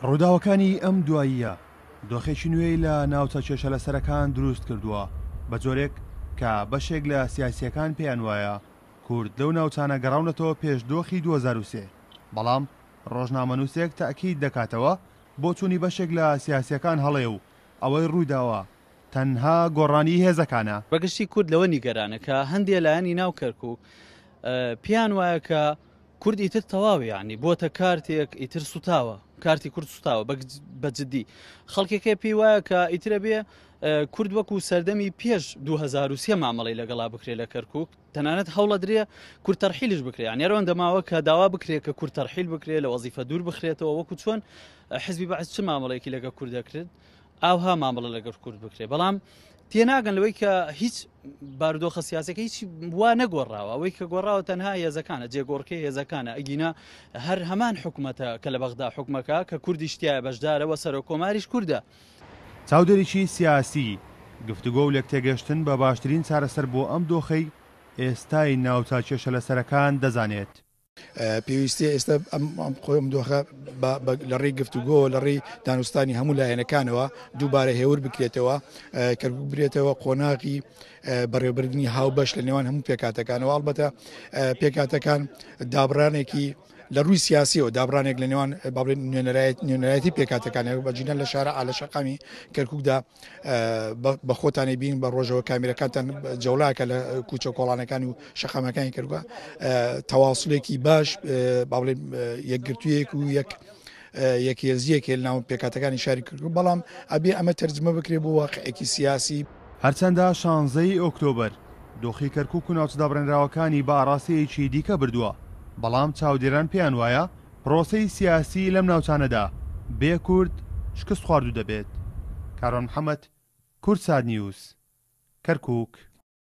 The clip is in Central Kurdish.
ڕووداوەکانی ئەم دواییە دۆخێکی نوێی لە ناوچە کێشە لەسەرەکان دروست کردووە بە جۆرێک کە بەشێک لە سیاسیەکان پێیان وایە کورد لەو ناوچانە گەڕاونەتەوە پێش دۆخی 2003 بەڵام ڕۆژنامەنووسێک تاکید دەکاتەوە بۆ چوونی بەشێک لە سیاسیەکان هەڵێ و ئەوەی ڕوویداوە تەنها گۆڕانی هێزەکانە. بەگشتی کورد لەوە نیگەرانە کە هەندێک لایەنی ناو کەرکووک پیان وایە کە کورد ئیتر تەواوی ینی بۆتە کارتێک ئیتر سوتاوە کارتی کورد سوتاوە بەجددی خەڵکێکە پێی وایە کە ئیترە بێ کورد وەکو سەردەمی پێش 2023 مامەڵی لەگەڵا بکرێت لە کەرکووک تەنانەت هەوڵە درێ کورد تەرحیلش بکرێت نێرەوەن دەماوە کە داوا بکرێت کە کورد تەرحیل بکرێت لە وەزیفە دوور بخرێتەوە وەکو چۆن حزبی بەعث چ مامەڵەیەکی لەگە کورد دەکرێت ئاوها مامەڵە لەگەڵ کورد بکرێت بەڵام تێناگەن لەوەی کە هیچ بارودۆخە سیاسەکە هیچ وا نەگۆڕاوە ئەوەی کە گۆڕاوە تەنها هێزەکانە جێگۆڕکەی هێزەکانە ئەگینا هەر هەمان حکوومەتە کە لە بەغدا حکومەکە کە کوردی شتیایە بەشدارەوە سەرۆ کۆماریش کووردە. چاودێریی سیاسی گفتوگۆ و لێک تێگەشتن بە باشترین چارەسەر بۆ ئەم دۆخەی ئێستای ناوچە کێشە لەسەرەکان دەزانێت. پێویستە ئێستا ئەم خۆم دۆخە لە ڕێی گفتوگۆ لە ڕێی دانوستانی هەموو لایەنەکانەوە دووبارە هێور بکرێتەوە کەرکووک برێتەوە قۆناغی بەڕێوەبردننی هاوبەش لە نێوان هەموو پێکاتەکانەوە ئەڵبەتە پێکاتەکان دابڕانێکی لە ڕووی سیاسیەوە دابڕانێک لە نێوان نوێنەرایەتی پێکاتەکانی بەجینە لە شارە ئالە شەقامی کەرکووکدا بە خۆتانی بین بە ڕۆژەوە کامیرەکانتان جەولاکە لە کوچە کۆڵانەکانی و شەقامەکانی کەرکووکە تەواصلێکی باش باڵێن یەکگرتوویەک و یەکێزیەکێ لە ناو پێکاتەکانی شاری کردو بەڵام ئەبێ ئەمە تەرجمە بکرێت بۆ واقعێکی سیاسی. هەرچەندە 16 ئۆکتۆبر دۆخی کەرکووک و ناوچەدابڕێنراوەکانی بە ئاڕاستەیەکی دیکە بردووە بەڵام چاودێران پێیان وایە پرۆسەی سیاسی لەم ناوچانەدا بێ کورد شکست خواردوو دەبێت. کارۆن محەممەد، کورد ساد نیوز، کەرکووک.